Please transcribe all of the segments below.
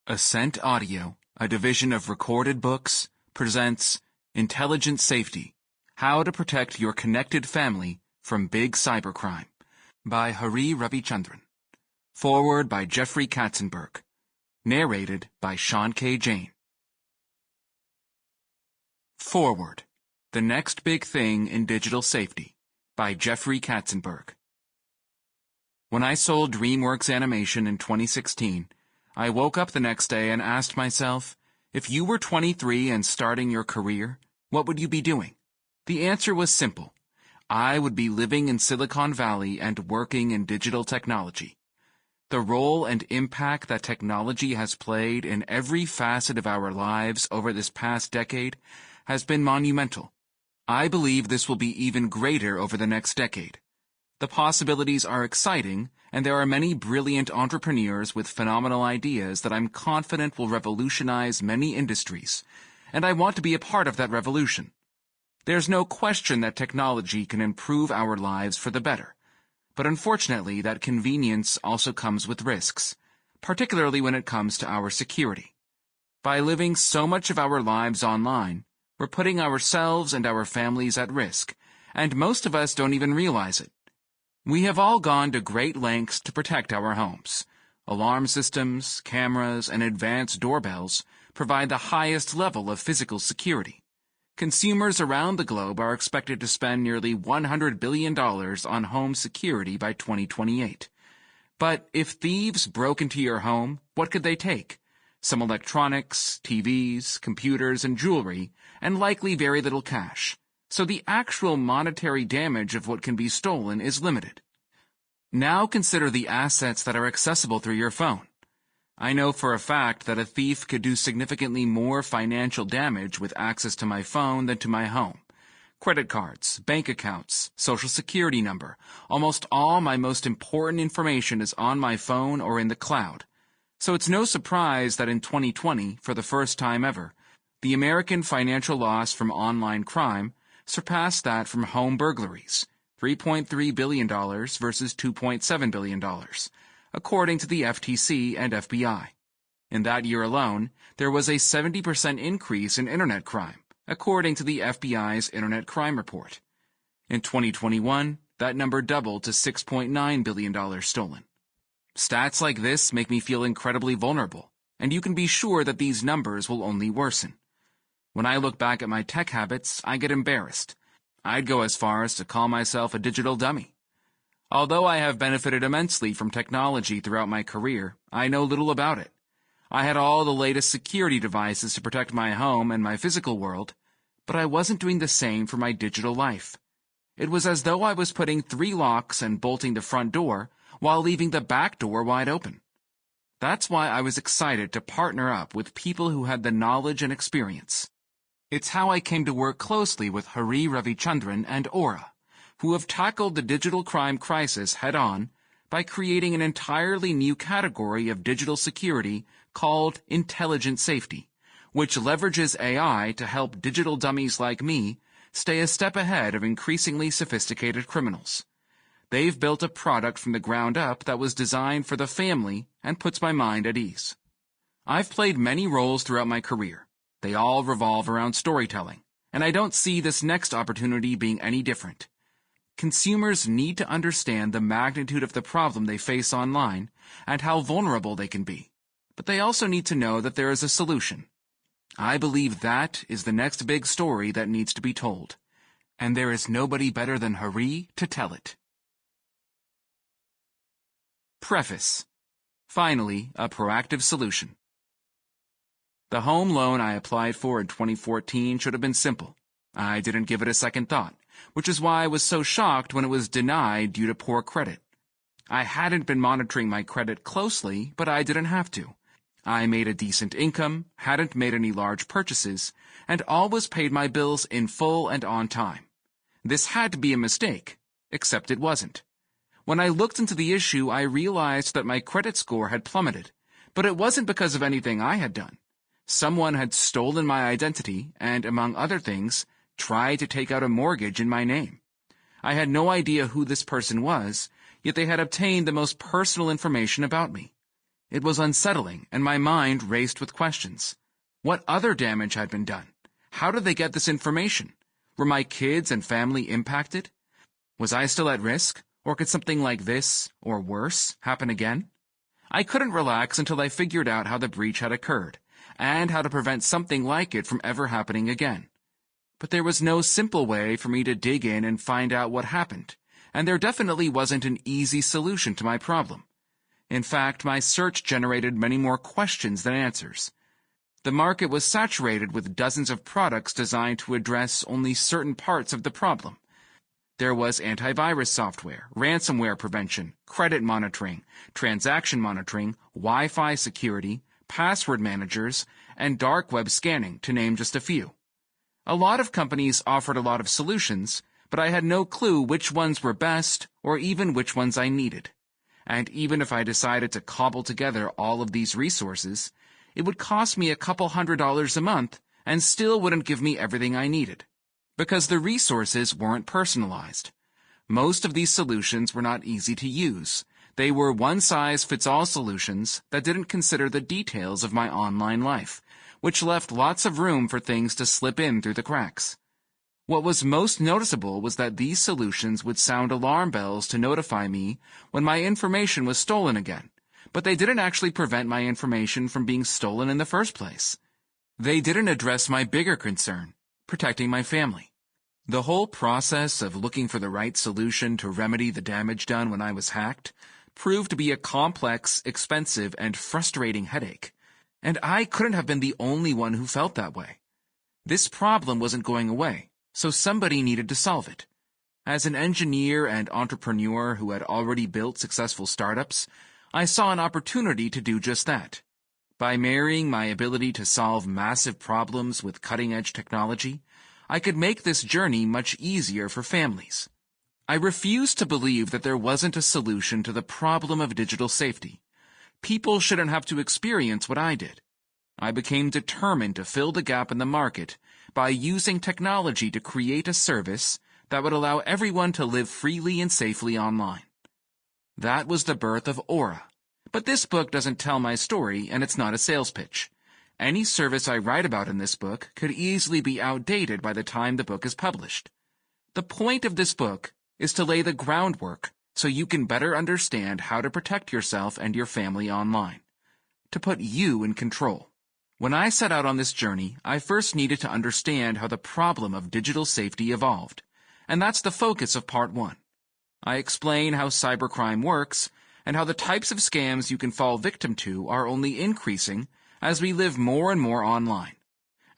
Ascent Audio, a division of Recorded Books, presents Intelligent Safety: How to Protect Your Connected Family from Big Cybercrime by Ravichandran. Foreword by Jeffrey Katzenberg. Narrated by Shawn K. Jain. Foreword: The Next Big Thing in Digital Safety by Jeffrey Katzenberg. When I sold DreamWorks Animation in 2016, I woke up the next day and asked myself, if you were 23 and starting your career, what would you be doing? The answer was simple. I would be living in Silicon Valley and working in digital technology. The role and impact that technology has played in every facet of our lives over this past decade has been monumental. I believe this will be even greater over the next decade. The possibilities are exciting, and there are many brilliant entrepreneurs with phenomenal ideas that I'm confident will revolutionize many industries, and I want to be a part of that revolution. There's no question that technology can improve our lives for the better, but unfortunately that convenience also comes with risks, particularly when it comes to our security. By living so much of our lives online, we're putting ourselves and our families at risk, and most of us don't even realize it. We have all gone to great lengths to protect our homes. Alarm systems, cameras, and advanced doorbells provide the highest level of physical security. Consumers around the globe are expected to spend nearly $100 billion on home security by 2028. But if thieves broke into your home, what could they take? Some electronics, TVs, computers, and jewelry, and likely very little cash. So the actual monetary damage of what can be stolen is limited. Now consider the assets that are accessible through your phone. I know for a fact that a thief could do significantly more financial damage with access to my phone than to my home. Credit cards, bank accounts, social security number, almost all my most important information is on my phone or in the cloud. So it's no surprise that in 2020, for the first time ever, the American financial loss from online crime surpassed that from home burglaries, $3.3 billion versus $2.7 billion, according to the FTC and FBI. In that year alone, there was a 70% increase in internet crime, according to the FBI's Internet Crime Report. In 2021, that number doubled to $6.9 billion stolen. Stats like this make me feel incredibly vulnerable, and you can be sure that these numbers will only worsen. When I look back at my tech habits, I get embarrassed. I'd go as far as to call myself a digital dummy. Although I have benefited immensely from technology throughout my career, I know little about it. I had all the latest security devices to protect my home and my physical world, but I wasn't doing the same for my digital life. It was as though I was putting 3 locks and bolting the front door while leaving the back door wide open. That's why I was excited to partner up with people who had the knowledge and experience. It's how I came to work closely with Ravichandran and Aura, who have tackled the digital crime crisis head-on by creating an entirely new category of digital security called Intelligent Safety, which leverages AI to help digital dummies like me stay a step ahead of increasingly sophisticated criminals. They've built a product from the ground up that was designed for the family and puts my mind at ease. I've played many roles throughout my career. They all revolve around storytelling, and I don't see this next opportunity being any different. Consumers need to understand the magnitude of the problem they face online and how vulnerable they can be, but they also need to know that there is a solution. I believe that is the next big story that needs to be told, and there is nobody better than Hari to tell it. Preface. Finally, a proactive solution. The home loan I applied for in 2014 should have been simple. I didn't give it a second thought, which is why I was so shocked when it was denied due to poor credit. I hadn't been monitoring my credit closely, but I didn't have to. I made a decent income, hadn't made any large purchases, and always paid my bills in full and on time. This had to be a mistake, except it wasn't. When I looked into the issue, I realized that my credit score had plummeted, but it wasn't because of anything I had done. Someone had stolen my identity and, among other things, tried to take out a mortgage in my name. I had no idea who this person was, yet they had obtained the most personal information about me. It was unsettling, and my mind raced with questions. What other damage had been done? How did they get this information? Were my kids and family impacted? Was I still at risk, or could something like this, or worse, happen again? I couldn't relax until I figured out how the breach had occurred, and how to prevent something like it from ever happening again. But there was no simple way for me to dig in and find out what happened, and there definitely wasn't an easy solution to my problem. In fact, my search generated many more questions than answers. The market was saturated with dozens of products designed to address only certain parts of the problem. There was antivirus software, ransomware prevention, credit monitoring, transaction monitoring, Wi-Fi security, password managers, and dark web scanning, to name just a few. A lot of companies offered a lot of solutions, but I had no clue which ones were best or even which ones I needed. And even if I decided to cobble together all of these resources, it would cost me a couple $100 a month and still wouldn't give me everything I needed, because the resources weren't personalized. Most of these solutions were not easy to use. They were one-size-fits-all solutions that didn't consider the details of my online life, which left lots of room for things to slip in through the cracks. What was most noticeable was that these solutions would sound alarm bells to notify me when my information was stolen again, but they didn't actually prevent my information from being stolen in the first place. They didn't address my bigger concern, protecting my family. The whole process of looking for the right solution to remedy the damage done when I was hacked proved to be a complex, expensive, and frustrating headache, and I couldn't have been the only one who felt that way. This problem wasn't going away, so somebody needed to solve it. As an engineer and entrepreneur who had already built successful startups, I saw an opportunity to do just that. By marrying my ability to solve massive problems with cutting-edge technology, I could make this journey much easier for families. I refused to believe that there wasn't a solution to the problem of digital safety. People shouldn't have to experience what I did. I became determined to fill the gap in the market by using technology to create a service that would allow everyone to live freely and safely online. That was the birth of Aura. But this book doesn't tell my story, and it's not a sales pitch. Any service I write about in this book could easily be outdated by the time the book is published. The point of this book is to lay the groundwork so you can better understand how to protect yourself and your family online, to put you in control. When I set out on this journey, I first needed to understand how the problem of digital safety evolved, and that's the focus of Part 1. I explain how cybercrime works and how the types of scams you can fall victim to are only increasing as we live more and more online.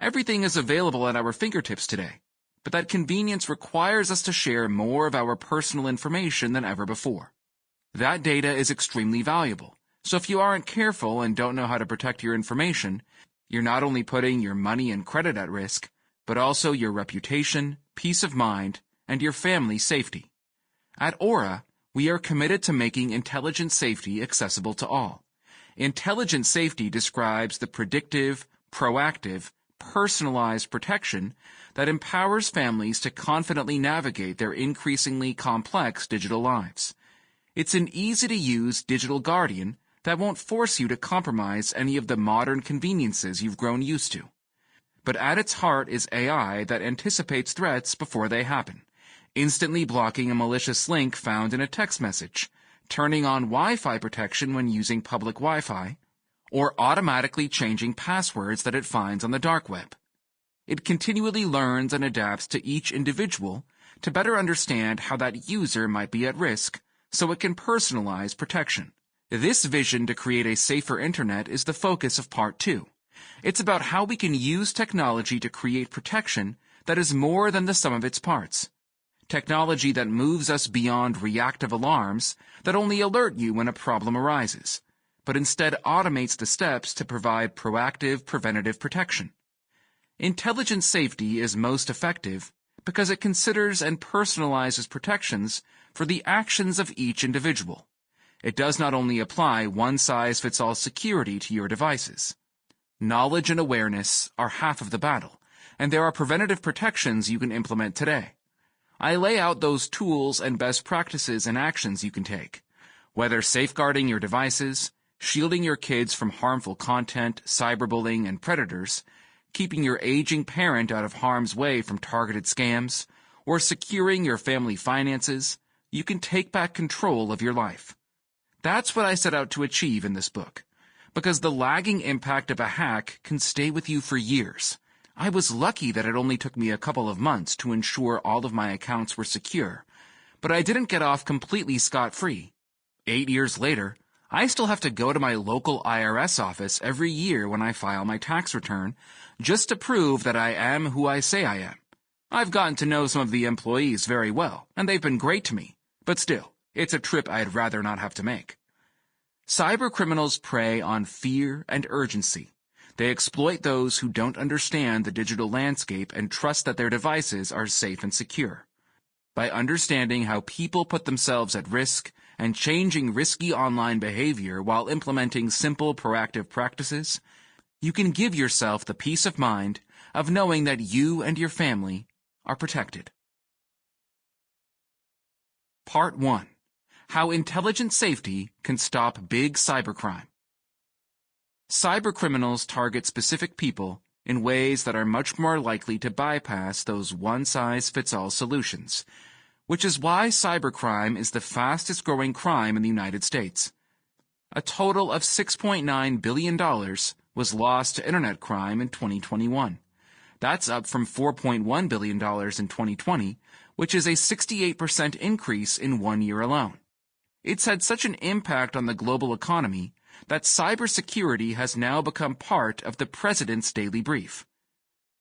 Everything is available at our fingertips today, but that convenience requires us to share more of our personal information than ever before. That data is extremely valuable, so if you aren't careful and don't know how to protect your information, you're not only putting your money and credit at risk, but also your reputation, peace of mind, and your family's safety. At Aura, we are committed to making intelligent safety accessible to all. Intelligent safety describes the predictive, proactive, personalized protection that empowers families to confidently navigate their increasingly complex digital lives. It's an easy-to-use digital guardian that won't force you to compromise any of the modern conveniences you've grown used to. But at its heart is AI that anticipates threats before they happen, instantly blocking a malicious link found in a text message, turning on Wi-Fi protection when using public Wi-Fi, or automatically changing passwords that it finds on the dark web. It continually learns and adapts to each individual to better understand how that user might be at risk, so it can personalize protection. This vision to create a safer internet is the focus of Part 2. It's about how we can use technology to create protection that is more than the sum of its parts. Technology that moves us beyond reactive alarms that only alert you when a problem arises, but instead automates the steps to provide proactive, preventative protection. Intelligent safety is most effective because it considers and personalizes protections for the actions of each individual. It does not only apply one-size-fits-all security to your devices. Knowledge and awareness are half of the battle, and there are preventative protections you can implement today. I lay out those tools and best practices and actions you can take, whether safeguarding your devices, shielding your kids from harmful content, cyberbullying, and predators, keeping your aging parent out of harm's way from targeted scams, or securing your family finances, you can take back control of your life. That's what I set out to achieve in this book, because the lagging impact of a hack can stay with you for years. I was lucky that it only took me a couple of months to ensure all of my accounts were secure, but I didn't get off completely scot-free. 8 years later, I still have to go to my local IRS office every year when I file my tax return, just to prove that I am who I say I am. I've gotten to know some of the employees very well, and they've been great to me, but still, it's a trip I'd rather not have to make. Cybercriminals prey on fear and urgency. They exploit those who don't understand the digital landscape and trust that their devices are safe and secure. By understanding how people put themselves at risk and changing risky online behavior while implementing simple proactive practices, you can give yourself the peace of mind of knowing that you and your family are protected. Part 1. How Intelligent Safety Can Stop Big Cybercrime. Cybercriminals target specific people in ways that are much more likely to bypass those one-size-fits-all solutions, which is why cybercrime is the fastest-growing crime in the United States. A total of $6.9 billion was lost to internet crime in 2021. That's up from $4.1 billion in 2020, which is a 68% increase in 1 year alone. It's had such an impact on the global economy that cybersecurity has now become part of the president's daily brief.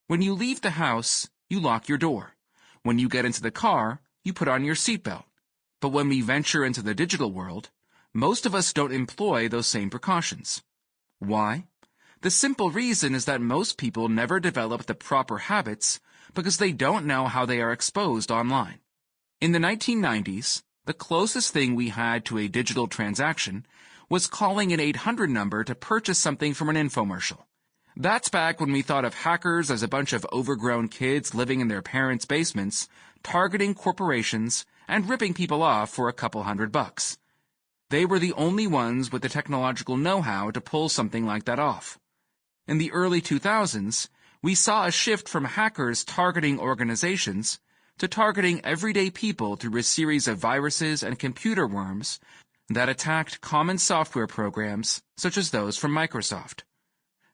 When you leave the house, you lock your door. When you get into the car, you put on your seatbelt. But when we venture into the digital world, most of us don't employ those same precautions. Why? The simple reason is that most people never develop the proper habits because they don't know how they are exposed online. In the 1990s, the closest thing we had to a digital transaction was calling an 800 number to purchase something from an infomercial. That's back when we thought of hackers as a bunch of overgrown kids living in their parents' basements, targeting corporations and ripping people off for a couple $100. They were the only ones with the technological know-how to pull something like that off. In the early 2000s, we saw a shift from hackers targeting organizations to targeting everyday people through a series of viruses and computer worms that attacked common software programs such as those from Microsoft.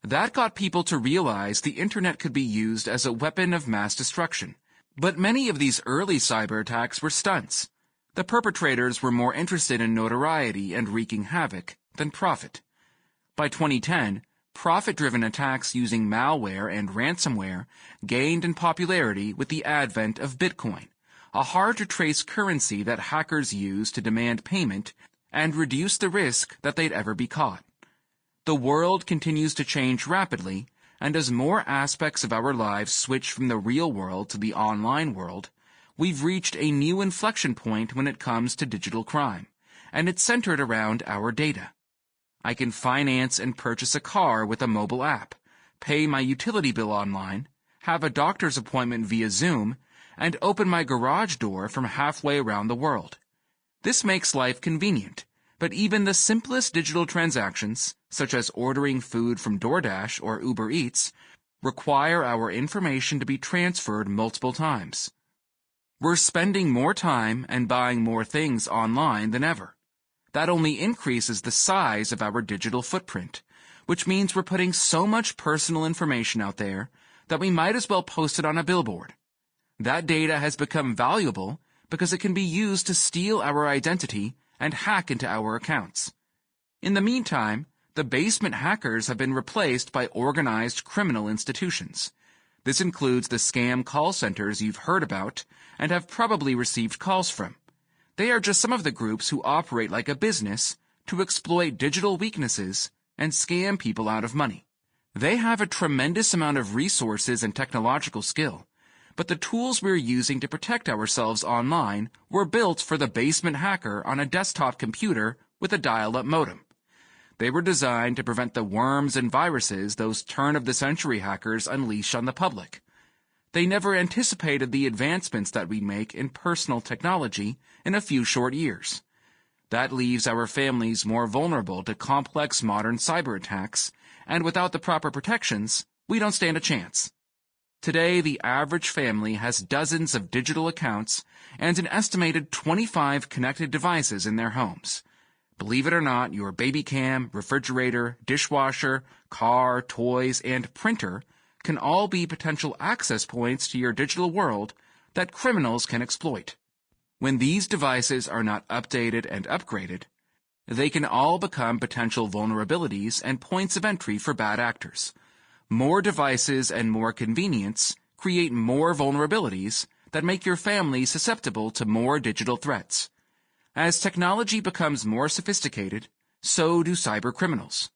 That got people to realize the internet could be used as a weapon of mass destruction. But many of these early cyber attacks were stunts. The perpetrators were more interested in notoriety and wreaking havoc than profit. By 2010, profit-driven attacks using malware and ransomware gained in popularity with the advent of Bitcoin, a hard-to-trace currency that hackers use to demand payment and reduce the risk that they'd ever be caught. The world continues to change rapidly, and as more aspects of our lives switch from the real world to the online world, we've reached a new inflection point when it comes to digital crime, and it's centered around our data. I can finance and purchase a car with a mobile app, pay my utility bill online, have a doctor's appointment via Zoom, and open my garage door from halfway around the world. This makes life convenient, but even the simplest digital transactions, such as ordering food from DoorDash or Uber Eats, require our information to be transferred multiple times. We're spending more time and buying more things online than ever. That only increases the size of our digital footprint, which means we're putting so much personal information out there that we might as well post it on a billboard. That data has become valuable because it can be used to steal our identity and hack into our accounts. In the meantime, the basement hackers have been replaced by organized criminal institutions. This includes the scam call centers you've heard about and have probably received calls from. They are just some of the groups who operate like a business to exploit digital weaknesses and scam people out of money. They have a tremendous amount of resources and technological skill, but the tools we're using to protect ourselves online were built for the basement hacker on a desktop computer with a dial-up modem. They were designed to prevent the worms and viruses those turn-of-the-century hackers unleash on the public. They never anticipated the advancements that we make in personal technology in a few short years. That leaves our families more vulnerable to complex modern cyber attacks, and without the proper protections, we don't stand a chance. Today, the average family has dozens of digital accounts and an estimated 25 connected devices in their homes. Believe it or not, your baby cam, refrigerator, dishwasher, car, toys, and printer can all be potential access points to your digital world that criminals can exploit. When these devices are not updated and upgraded, they can all become potential vulnerabilities and points of entry for bad actors. More devices and more convenience create more vulnerabilities that make your family susceptible to more digital threats. As technology becomes more sophisticated, so do cybercriminals.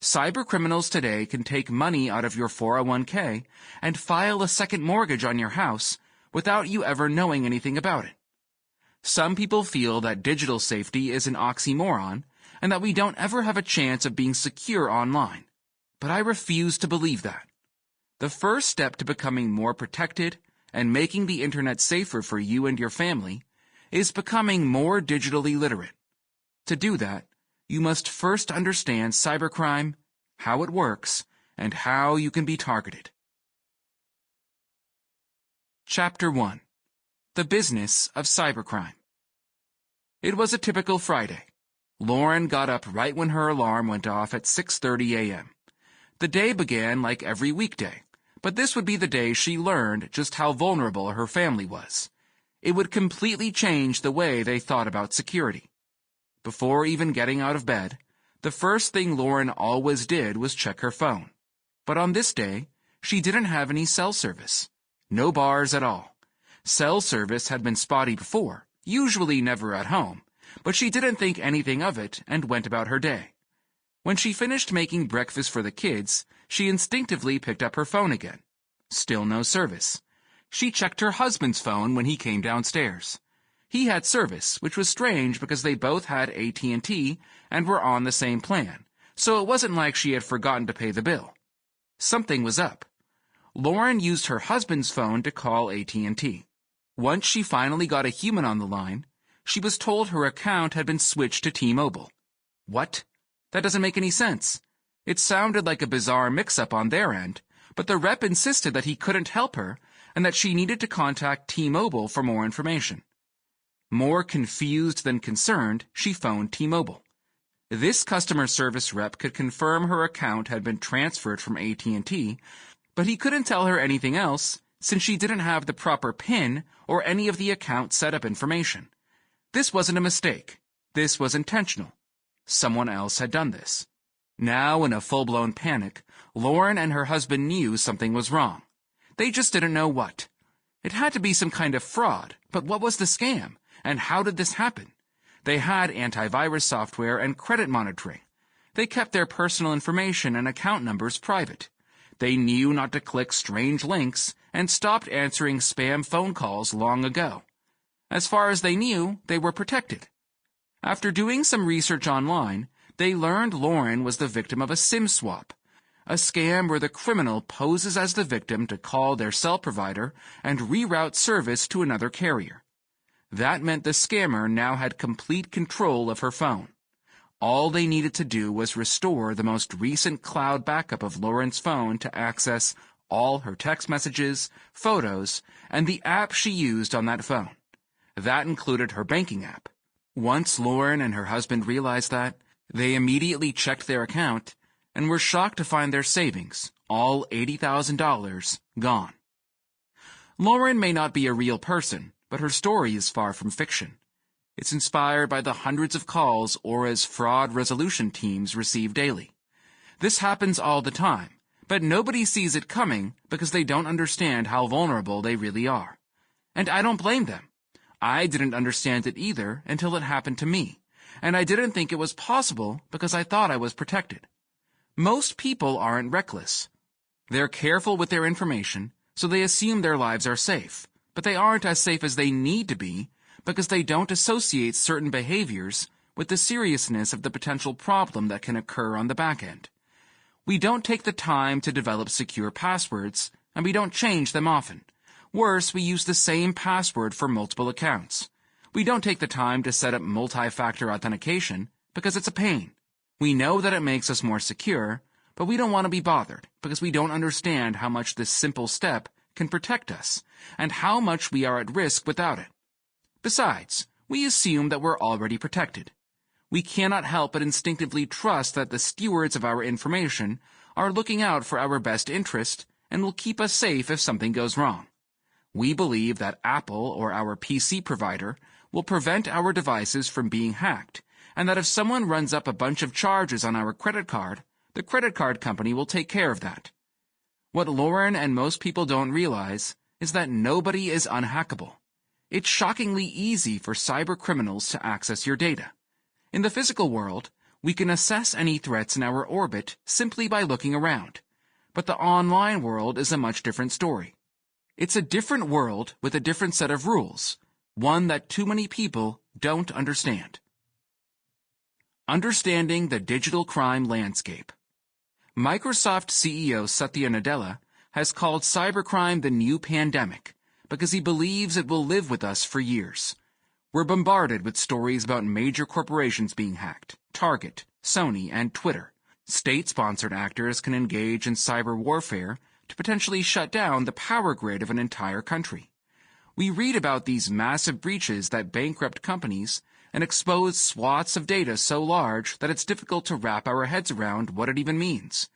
Cybercriminals today can take money out of your 401k and file a second mortgage on your house without you ever knowing anything about it. Some people feel that digital safety is an oxymoron and that we don't ever have a chance of being secure online. But I refuse to believe that. The first step to becoming more protected and making the internet safer for you and your family is becoming more digitally literate. To do that, you must first understand cybercrime, how it works, and how you can be targeted. Chapter 1. The Business of Cybercrime. It was a typical Friday. Lauren got up right when her alarm went off at 6:30 a.m. The day began like every weekday, but this would be the day she learned just how vulnerable her family was. It would completely change the way they thought about security. Before even getting out of bed, the first thing Lauren always did was check her phone. But on this day, she didn't have any cell service. No bars at all. Cell service had been spotty before, usually never at home, but she didn't think anything of it and went about her day. When she finished making breakfast for the kids, she instinctively picked up her phone again. Still no service. She checked her husband's phone when he came downstairs. He had service, which was strange because they both had AT&T and were on the same plan, so it wasn't like she had forgotten to pay the bill. Something was up. Lauren used her husband's phone to call AT&T. Once she finally got a human on the line, she was told her account had been switched to T-Mobile. What? That doesn't make any sense. It sounded like a bizarre mix-up on their end, but the rep insisted that he couldn't help her and that she needed to contact T-Mobile for more information. More confused than concerned, she phoned T-Mobile. This customer service rep could confirm her account had been transferred from AT&T, but he couldn't tell her anything else since she didn't have the proper PIN or any of the account setup information. This wasn't a mistake. This was intentional. Someone else had done this. Now, in a full-blown panic, Lauren and her husband knew something was wrong. They just didn't know what. It had to be some kind of fraud, but what was the scam, and how did this happen? They had antivirus software and credit monitoring. They kept their personal information and account numbers private. They knew not to click strange links and stopped answering spam phone calls long ago. As far as they knew, they were protected. After doing some research online, they learned Lauren was the victim of a SIM swap, a scam where the criminal poses as the victim to call their cell provider and reroute service to another carrier. That meant the scammer now had complete control of her phone. All they needed to do was restore the most recent cloud backup of Lauren's phone to access all her text messages, photos, and the app she used on that phone. That included her banking app. Once Lauren and her husband realized that, they immediately checked their account and were shocked to find their savings, all $80,000, gone. Lauren may not be a real person, but her story is far from fiction. It's inspired by the hundreds of calls Aura's fraud resolution teams receive daily. This happens all the time, but nobody sees it coming because they don't understand how vulnerable they really are. And I don't blame them. I didn't understand it either until it happened to me, and I didn't think it was possible because I thought I was protected. Most people aren't reckless. They're careful with their information, so they assume their lives are safe, but they aren't as safe as they need to be because they don't associate certain behaviors with the seriousness of the potential problem that can occur on the back end. We don't take the time to develop secure passwords, and we don't change them often. Worse, we use the same password for multiple accounts. We don't take the time to set up multi-factor authentication because it's a pain. We know that it makes us more secure, but we don't want to be bothered because we don't understand how much this simple step can protect us and how much we are at risk without it. Besides, we assume that we're already protected. We cannot help but instinctively trust that the stewards of our information are looking out for our best interest and will keep us safe if something goes wrong. We believe that Apple or our PC provider will prevent our devices from being hacked, and that if someone runs up a bunch of charges on our credit card, the credit card company will take care of that. What Lauren and most people don't realize is that nobody is unhackable. It's shockingly easy for cybercriminals to access your data. In the physical world, we can assess any threats in our orbit simply by looking around. But the online world is a much different story. It's a different world with a different set of rules, one that too many people don't understand. Understanding the digital crime landscape. Microsoft CEO Satya Nadella has called cybercrime the new pandemic because he believes it will live with us for years. We're bombarded with stories about major corporations being hacked, Target, Sony, and Twitter. State-sponsored actors can engage in cyber warfare to potentially shut down the power grid of an entire country. We read about these massive breaches that bankrupt companies and expose swaths of data so large that it's difficult to wrap our heads around what it even means.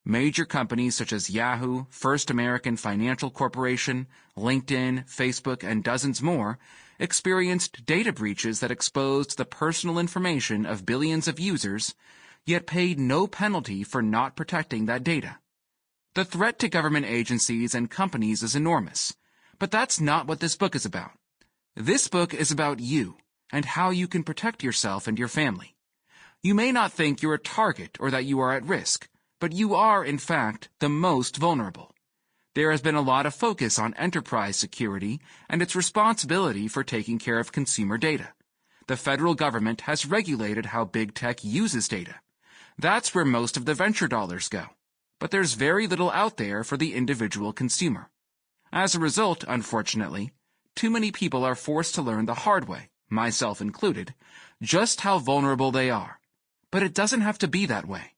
Major companies such as Yahoo, First American Financial Corporation, LinkedIn, Facebook, and dozens more experienced data breaches that exposed the personal information of billions of users, yet paid no penalty for not protecting that data. The threat to government agencies and companies is enormous, but that's not what this book is about. This book is about you and how you can protect yourself and your family. You may not think you're a target or that you are at risk, but you are, in fact, the most vulnerable. There has been a lot of focus on enterprise security and its responsibility for taking care of consumer data. The federal government has regulated how big tech uses data. That's where most of the venture dollars go. But there's very little out there for the individual consumer. As a result, unfortunately, too many people are forced to learn the hard way, myself included, just how vulnerable they are. But it doesn't have to be that way.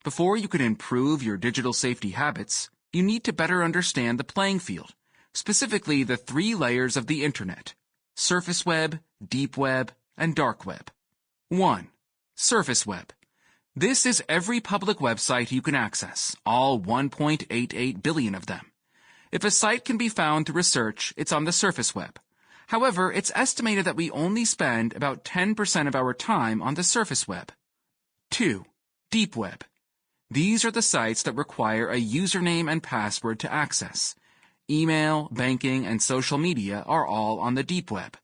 Before you can improve your digital safety habits, you need to better understand the playing field, specifically the 3 layers of the Internet: surface web, deep web, and dark web. 1. Surface web. This is every public website you can access, all 1.88 billion of them. If a site can be found through a search, it's on the surface web. However, it's estimated that we only spend about 10% of our time on the surface web. 2. Deep web. These are the sites that require a username and password to access. Email, banking, and social media are all on the deep web.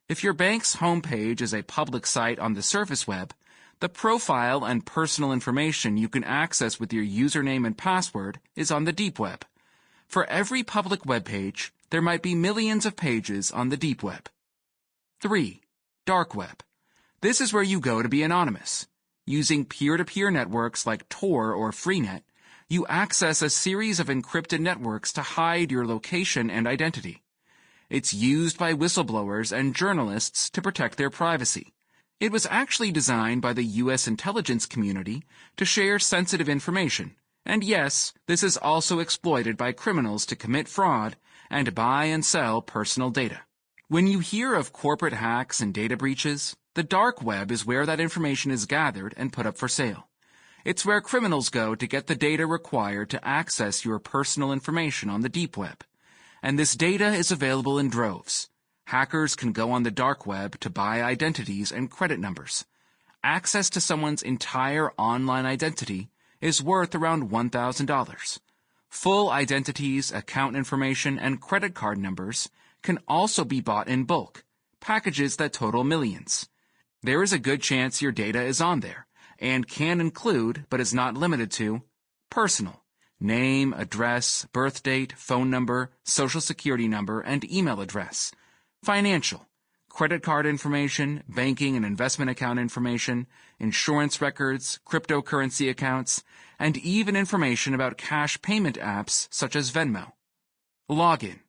If your bank's homepage is a public site on the surface web, the profile and personal information you can access with your username and password is on the deep web. For every public web page, there might be millions of pages on the deep web. 3. Dark web. This is where you go to be anonymous. Using peer-to-peer networks like Tor or Freenet, you access a series of encrypted networks to hide your location and identity. It's used by whistleblowers and journalists to protect their privacy. It was actually designed by the U.S. intelligence community to share sensitive information. And yes, this is also exploited by criminals to commit fraud and buy and sell personal data. When you hear of corporate hacks and data breaches, the dark web is where that information is gathered and put up for sale. It's where criminals go to get the data required to access your personal information on the deep web. And this data is available in droves. Hackers can go on the dark web to buy identities and credit numbers. Access to someone's entire online identity is worth around $1,000. Full identities, account information, and credit card numbers can also be bought in bulk, packages that total millions. There is a good chance your data is on there, and can include, but is not limited to, personal, name, address, birth date, phone number, social security number, and email address, financial, credit card information, banking and investment account information, insurance records, cryptocurrency accounts, and even information about cash payment apps such as Venmo. Login,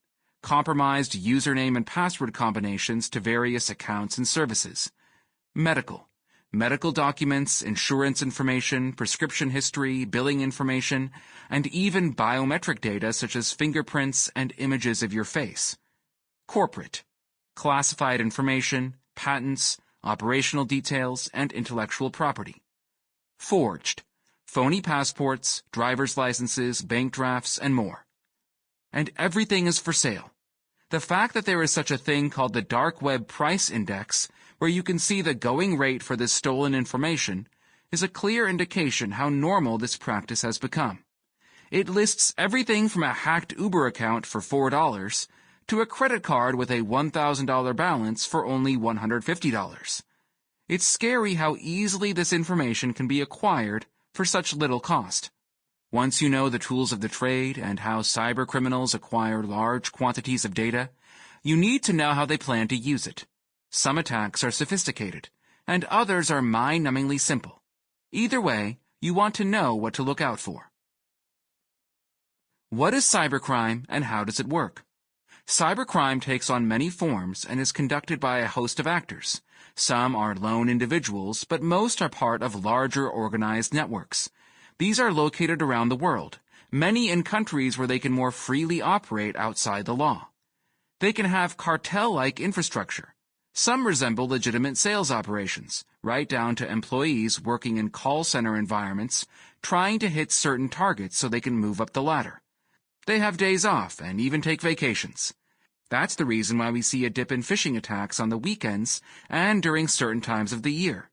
compromised username and password combinations to various accounts and services. Medical documents, insurance information, prescription history, billing information, and even biometric data such as fingerprints and images of your face. Corporate, classified information, patents, operational details, and intellectual property. Forged, phony passports, driver's licenses, bank drafts, and more. And everything is for sale. The fact that there is such a thing called the dark web price index, where you can see the going rate for this stolen information, is a clear indication how normal this practice has become. It lists everything from a hacked Uber account for $4 to a credit card with a $1,000 balance for only $150. It's scary how easily this information can be acquired for such little cost. Once you know the tools of the trade and how cybercriminals acquire large quantities of data, you need to know how they plan to use it. Some attacks are sophisticated, and others are mind-numbingly simple. Either way, you want to know what to look out for. What is cybercrime and how does it work? Cybercrime takes on many forms and is conducted by a host of actors. Some are lone individuals, but most are part of larger organized networks. These are located around the world, many in countries where they can more freely operate outside the law. They can have cartel-like infrastructure. Some resemble legitimate sales operations, right down to employees working in call center environments, trying to hit certain targets so they can move up the ladder. They have days off and even take vacations. That's the reason why we see a dip in phishing attacks on the weekends and during certain times of the year.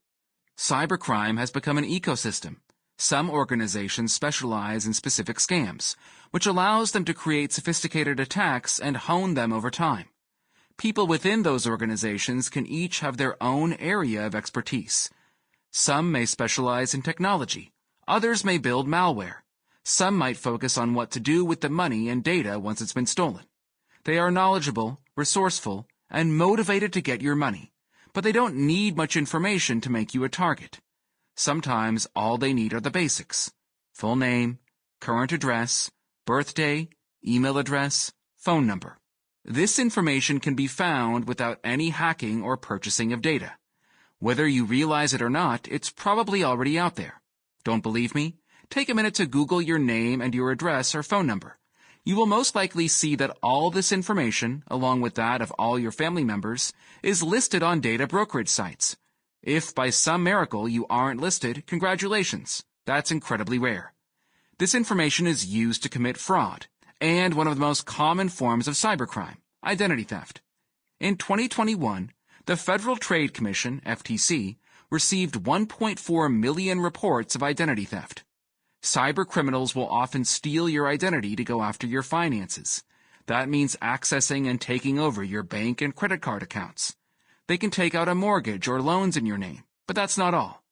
Cybercrime has become an ecosystem. Some organizations specialize in specific scams, which allows them to create sophisticated attacks and hone them over time. People within those organizations can each have their own area of expertise. Some may specialize in technology. Others may build malware. Some might focus on what to do with the money and data once it's been stolen. They are knowledgeable, resourceful, and motivated to get your money, but they don't need much information to make you a target. Sometimes all they need are the basics: full name, current address, birthday, email address, phone number. This information can be found without any hacking or purchasing of data. Whether you realize it or not, it's probably already out there. Don't believe me? Take a minute to Google your name and your address or phone number. You will most likely see that all this information, along with that of all your family members, is listed on data brokerage sites. If by some miracle you aren't listed, congratulations. That's incredibly rare. This information is used to commit fraud, and one of the most common forms of cybercrime, identity theft. In 2021, the Federal Trade Commission, FTC, received 1.4 million reports of identity theft. Cybercriminals will often steal your identity to go after your finances. That means accessing and taking over your bank and credit card accounts. They can take out a mortgage or loans in your name, but that's not all.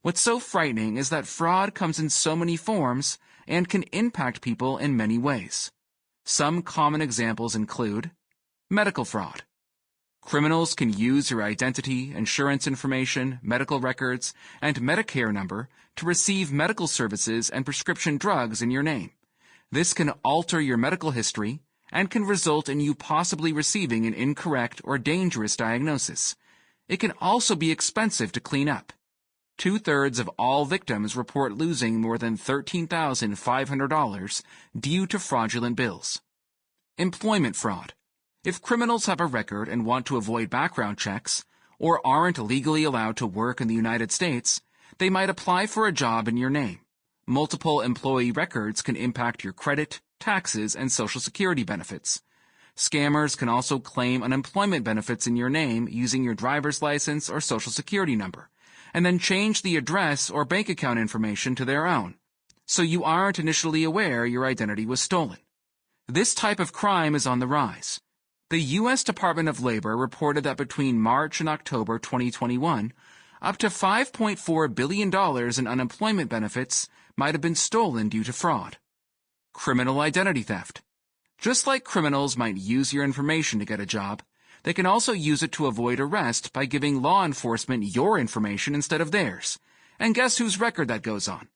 What's so frightening is that fraud comes in so many forms and can impact people in many ways. Some common examples include medical fraud. Criminals can use your identity, insurance information, medical records, and Medicare number to receive medical services and prescription drugs in your name. This can alter your medical history and can result in you possibly receiving an incorrect or dangerous diagnosis. It can also be expensive to clean up. 2/3 of all victims report losing more than $13,500 due to fraudulent bills. Employment fraud. If criminals have a record and want to avoid background checks, or aren't legally allowed to work in the United States, they might apply for a job in your name. Multiple employee records can impact your credit, taxes, and Social Security benefits. Scammers can also claim unemployment benefits in your name using your driver's license or Social Security number, and then change the address or bank account information to their own, so you aren't initially aware your identity was stolen. This type of crime is on the rise. The U.S. Department of Labor reported that between March and October 2021, up to $5.4 billion in unemployment benefits might have been stolen due to fraud. Criminal identity theft. Just like criminals might use your information to get a job, they can also use it to avoid arrest by giving law enforcement your information instead of theirs. And guess whose record that goes on?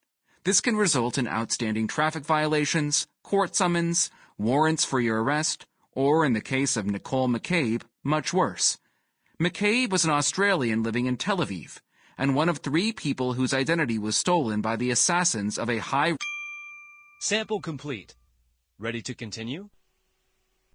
This can result in outstanding traffic violations, court summons, warrants for your arrest, Or in the case of Nicole McCabe, much worse. McCabe was an Australian living in Tel Aviv, and one of 3 people whose identity was stolen by the assassins of a high... Sample complete. Ready to continue?